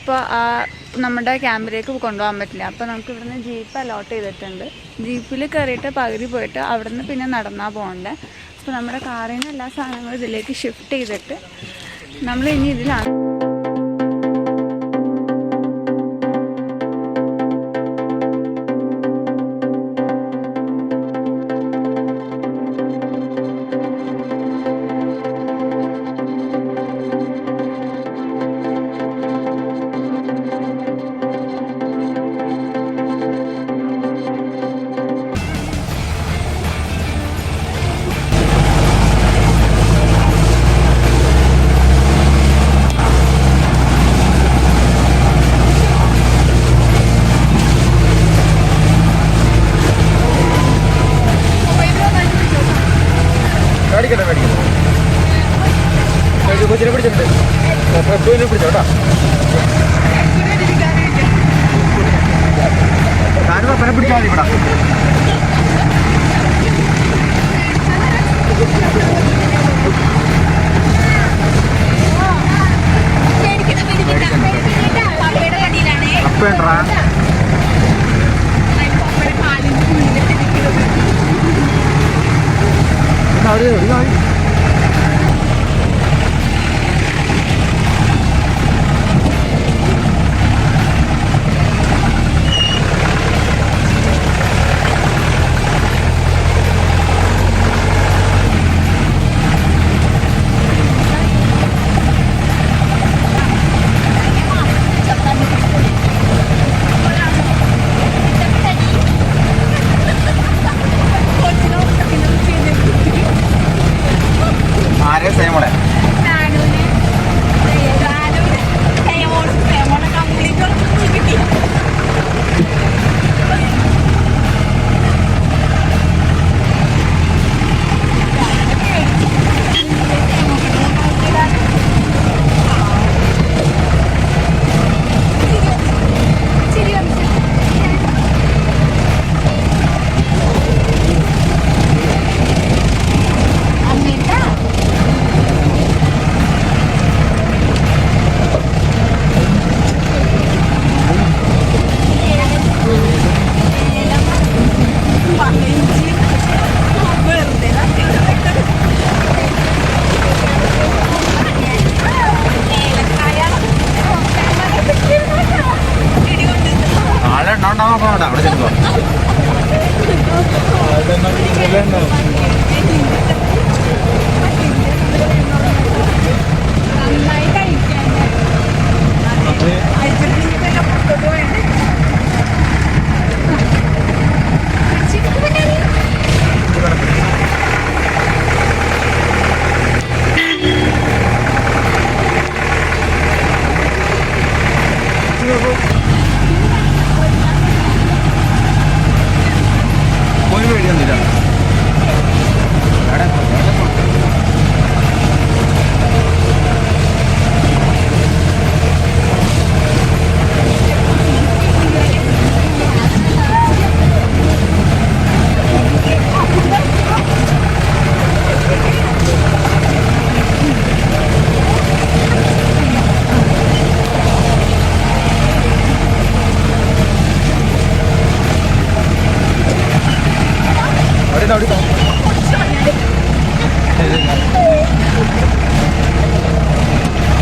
ഇപ്പോൾ നമ്മുടെ ക്യാമ്പിലേക്ക് കൊണ്ടുപോകാൻ പറ്റില്ല. അപ്പോൾ നമുക്ക് ഇവിടുന്ന് ജീപ്പ് അലോട്ട് ചെയ്തിട്ടുണ്ട്. ജീപ്പിൽ കയറിയിട്ട് പകുതി പോയിട്ട് അവിടെ നിന്ന് പിന്നെ നടന്നാൽ പോകണ്ടേ. അപ്പോൾ നമ്മുടെ കാറിൽ നിന്ന് എല്ലാ സാധനങ്ങളും ഇതിലേക്ക് ഷിഫ്റ്റ് ചെയ്തിട്ട് നമ്മൾ ഇനി ഇതിലാണ്. കൊച്ചിനെ പിടിച്ചിട്ടുണ്ട് പിടിച്ചോട്ടാ ഞാനും അപ്പനെ പിടിച്ചാൽ മതി ഇവിടെ. അപ്പേണ്ടാ അവിടെ ചെല്ലുമ്പോ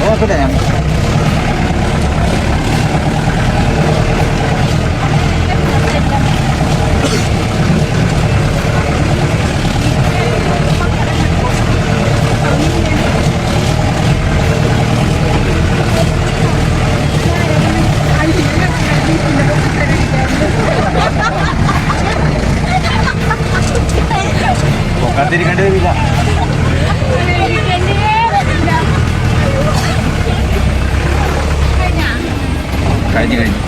നോക്കട്ടെ ഞാൻ പൊക്കാത്തിരിക്കേണ്ടി വരില്ല. കഴിഞ്ഞു കഴിഞ്ഞു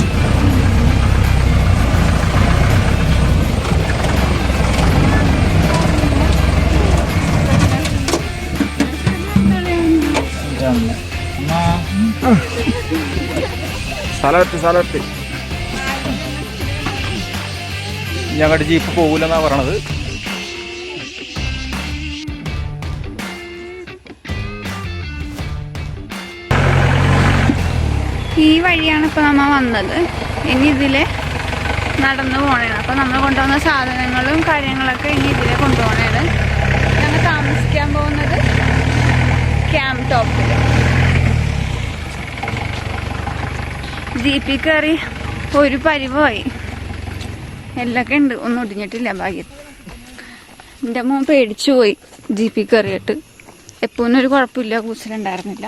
സ്ഥലത്ത് ഞങ്ങളുടെ ജീപ്പ് പോകില്ലെന്നാണ് പറയണത്. ഈ വഴിയാണ് ഇപ്പോൾ നമ്മൾ വന്നത്. ഇനി ഇതിലെ നടന്നു പോകണേ. അപ്പോൾ നമ്മൾ കൊണ്ടുവന്ന സാധനങ്ങളും കാര്യങ്ങളൊക്കെ ഇനി ഇതിലെ കൊണ്ടുപോകണേണ്. ഞങ്ങൾ താമസിക്കാൻ പോകുന്നത് ക്യാമ്പ് ടോപ്പിൽ. ജീപ്പിൽ കയറി ഒരു പരിവായി. എല്ലൊക്കെ ഉണ്ട്, ഒന്നും ഒടിഞ്ഞിട്ടില്ല ഭാഗ്യം. എൻ്റെ മോൻ പേടിച്ചു പോയി ജീപ്പിൽ കയറിയിട്ട്. എപ്പോഴും ഒരു കുഴപ്പമില്ല, കൂസലുണ്ടായിരുന്നില്ല.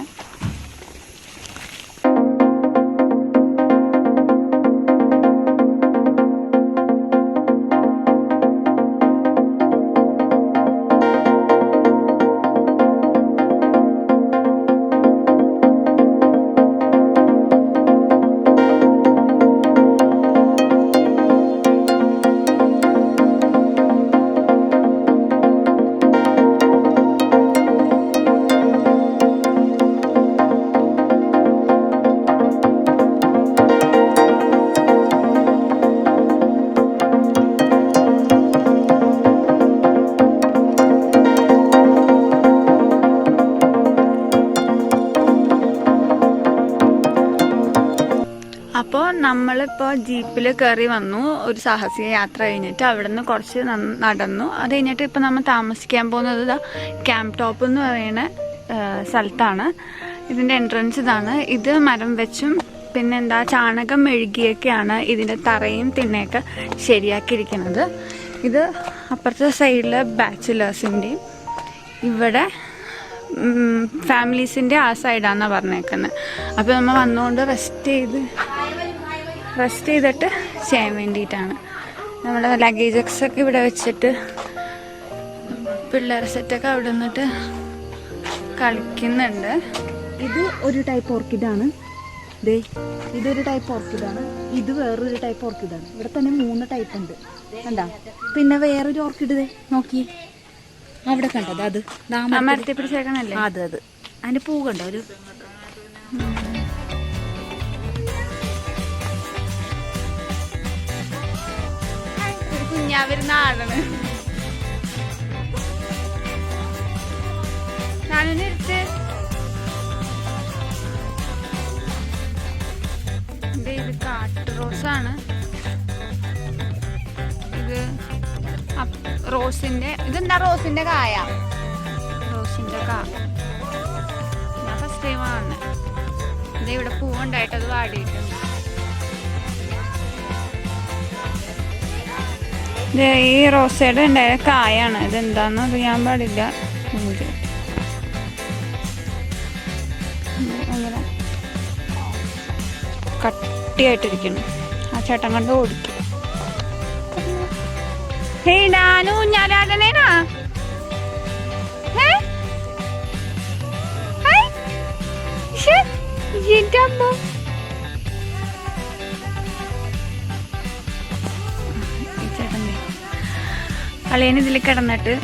അപ്പോൾ നമ്മളിപ്പോൾ ജീപ്പിൽ കയറി വന്നു. ഒരു സാഹസിക യാത്ര കഴിഞ്ഞിട്ട് അവിടെ നിന്ന് കുറച്ച് നടന്നു. അത് കഴിഞ്ഞിട്ട് ഇപ്പോൾ നമ്മൾ താമസിക്കാൻ പോകുന്നത് ക്യാമ്പ് ടോപ്പ് എന്ന് പറയുന്ന സ്ഥലത്താണ്. ഇതിൻ്റെ എൻട്രൻസ് ഇതാണ്. ഇത് മരം വെച്ചും പിന്നെന്താ ചാണകം മെഴുകിയൊക്കെയാണ് ഇതിൻ്റെ തറയും തിണ്ണയൊക്കെ ശരിയാക്കിയിരിക്കുന്നത്. ഇത് അപ്പുറത്തെ സൈഡിൽ ബാച്ചിലേഴ്സിൻ്റെയും ഇവിടെ ഫാമിലീസിൻ്റെ ആ സൈഡാണെന്നാണ് പറഞ്ഞേക്കുന്നത്. അപ്പോൾ നമ്മൾ വന്നുകൊണ്ട് റെസ്റ്റ് ചെയ്തിട്ട് ചെയ്യാൻ വേണ്ടിയിട്ടാണ്. നമ്മുടെ ലഗേജൊക്കെ ഇവിടെ വെച്ചിട്ട് പിള്ളേർ സെറ്റൊക്കെ അവിടെ നിന്നിട്ട് കളിക്കുന്നുണ്ട്. ഇത് ഒരു ടൈപ്പ് ഓർക്കിഡാണ്. ഇതൊരു ടൈപ്പ് ഓർക്കിഡാണ്. ഇത് വേറൊരു ടൈപ്പ് ഓർക്കിഡാണ്. ഇവിടെ തന്നെ 3 ടൈപ്പ് ഉണ്ട് കണ്ടാ. പിന്നെ വേറൊരു ഓർക്കിഡ് നോക്കി അവിടെ കണ്ടത്, അത് മരത്തെ പിടിച്ചേക്കണല്ലേ, അത് അതിന്റെ പൂ കണ്ടോ, ഒരു കുഞ്ഞാവരുന്ന ആടാണ്. ഞാനൊന്ന് എടുത്ത് ഇത് കാട്ട് റോസാണ്. ഇത് റോസിന്റെ, ഇതെന്താ റോസിന്റെ കായ, റോസിന്റെ കായ ഞാൻ ഫസ്റ്റ് ടൈം ആണ്. ഇത് ഇവിടെ പൂവുണ്ടായിട്ട് അത് വാടിയിട്ടുണ്ട്. ഇത് ഈ റോസയുടെ ഉണ്ടായ കായാണ്. ഇതെന്താന്ന് അറിയാൻ പാടില്ല. അങ്ങനെ കട്ടിയായിട്ടിരിക്കുന്നു. ആ ചേട്ടൻ കണ്ട് ഓടിക്കും. ഞാനും ഊഞ്ഞാലാടണേനാ. അളിയൻ ഇതിൽ കിടന്നിട്ട്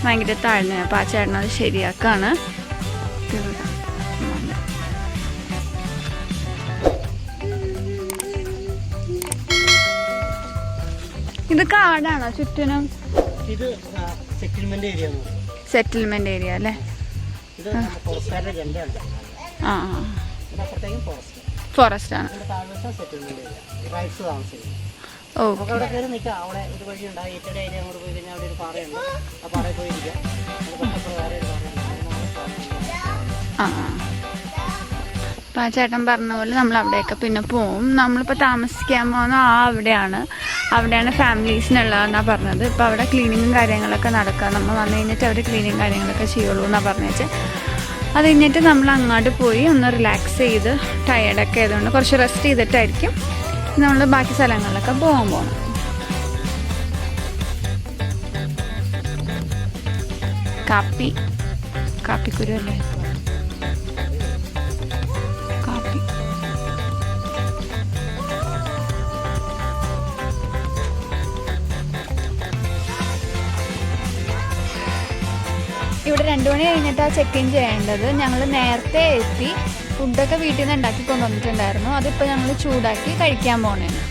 ഭയങ്കര താഴ്ന്നു. അപ്പം ആ ചേട്ടൻ അത് ശരിയാക്കാണ്. ഇത് കാടാണോ ചുറ്റിനും? ഇത് സെറ്റിൽമെന്റ് ഏരിയ അല്ലേ? ആ ഫോറസ്റ്റ് ആണ്. ഓ ആ അപ്പം ആ ചേട്ടൻ പറഞ്ഞ പോലെ നമ്മൾ അവിടെയൊക്കെ പിന്നെ പോവും. നമ്മളിപ്പോൾ താമസിക്കാൻ പോകുന്ന അവിടെയാണ് ഫാമിലീസിനുള്ളതെന്നാണ് പറഞ്ഞത്. ഇപ്പോൾ അവിടെ ക്ലീനിങ്ങും കാര്യങ്ങളൊക്കെ നടക്കുക. നമ്മൾ വന്നു കഴിഞ്ഞിട്ട് അവർ ക്ലീനിങ് കാര്യങ്ങളൊക്കെ ചെയ്യുള്ളൂ എന്നാണ് പറഞ്ഞേച്ച്. അത് കഴിഞ്ഞിട്ട് നമ്മൾ അങ്ങോട്ട് പോയി ഒന്ന് റിലാക്സ് ചെയ്ത് ടയേർഡൊക്കെ ആയതുകൊണ്ട് കുറച്ച് റെസ്റ്റ് ചെയ്തിട്ടായിരിക്കും നമ്മൾ ബാക്കി സ്ഥലങ്ങളിലൊക്കെ പോകാൻ പോകണം. കാപ്പിക്കുരു അല്ലേ? കാപ്പി ഇവിടെ 2 മണി കഴിഞ്ഞിട്ടാണ് ചെക്ക് ഇൻ ചെയ്യേണ്ടത്. ഞങ്ങൾ നേരത്തെ എത്തി. ഫുഡൊക്കെ വീട്ടിൽ നിന്ന് ഉണ്ടാക്കി കൊണ്ടുവന്നിട്ടുണ്ടായിരുന്നു. അതിപ്പോൾ ഞങ്ങൾ ചൂടാക്കി കഴിക്കാൻ പോണേന്.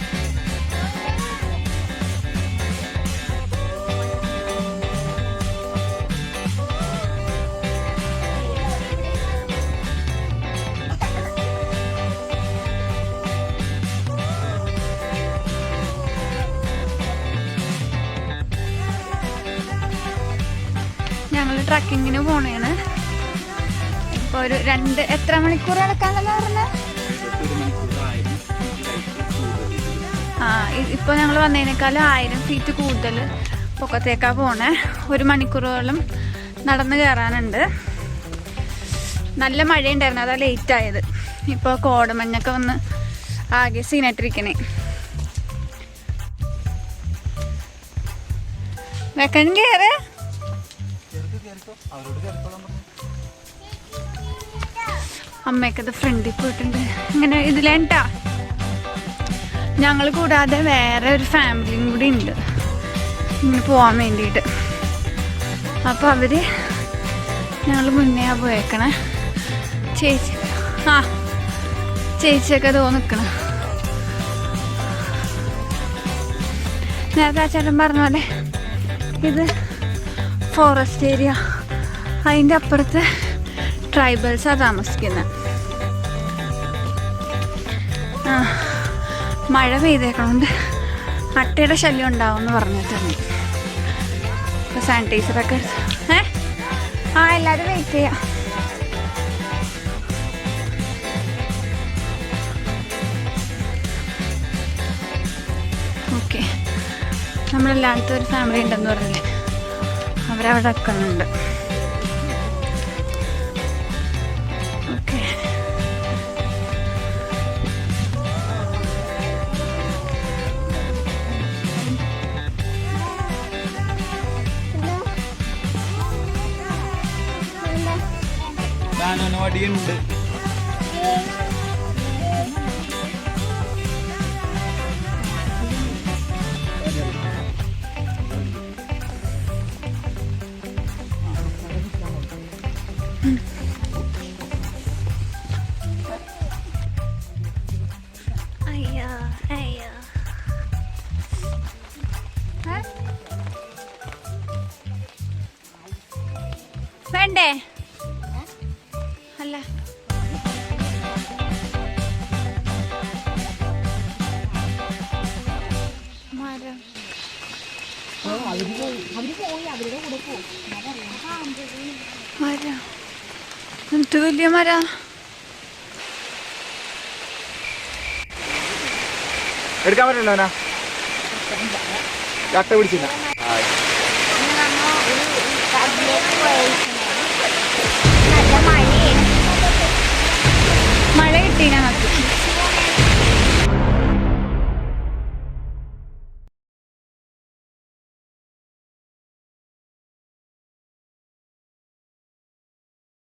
ട്രക്കിങ്ങിന് പോണേണ്. ഇപ്പോൾ ഒരു എത്ര മണിക്കൂർ നടക്കാന്നല്ല പറഞ്ഞത്? ഇപ്പോൾ ഞങ്ങൾ വന്നതിനേക്കാളും 1000 ഫീറ്റ് കൂടുതൽ പൊക്കത്തേക്കാ പോണേ. 1 മണിക്കൂറോളം നടന്ന് കയറാനുണ്ട്. നല്ല മഴയുണ്ടായിരുന്നു, അതാ ലേറ്റ് ആയത്. ഇപ്പോൾ കോടമഞ്ഞൊക്കെ വന്ന് ആകെ സീനായിട്ടിരിക്കണേ. വെക്കൻ കയറ്. അമ്മയൊക്കെ ഫ്രണ്ടിൽ പോയിട്ടുണ്ട്. ഇങ്ങനെ ഇതിലേട്ടാ ഞങ്ങൾ കൂടാതെ വേറെ ഒരു ഫാമിലിയും കൂടി ഉണ്ട് ഇങ്ങനെ പോവാൻ വേണ്ടിയിട്ട്. അപ്പോൾ അവര് ഞങ്ങൾ മുന്നേ പോയേക്കണേ. ചേച്ചിയൊക്കെ അതോ നിൽക്കണം. നേരത്തെ ആ ചേട്ടൻ പറഞ്ഞ പോലെ ഇത് ഫോറസ്റ്റ് ഏരിയ. അതിൻ്റെ അപ്പുറത്ത് ട്രൈബൽസാണ് താമസിക്കുന്നത്. മഴ പെയ്തേക്കണോണ്ട് അട്ടയുടെ ശല്യം ഉണ്ടാവും എന്ന് പറഞ്ഞിട്ടുണ്ട്. അപ്പോൾ സാനിറ്റൈസറൊക്കെ എല്ലാവരും വെയിറ്റ് ചെയ്യാം. ഓക്കെ, നമ്മളെല്ലായിടത്തും ഒരു ഫാമിലി ഉണ്ടെന്ന് പറഞ്ഞില്ലേ, അവരവിടെ നിൽക്കുന്നുണ്ട്. ഓക്കെ, വടിയുണ്ട്. വേണ്ടേ? അല്ല മരം എന്ത് വലിയ മര. എടുക്കാൻ പറ്റില്ല, ചട്ട പിടിച്ചില്ല. മഴ കിട്ടി ഞങ്ങൾക്ക്.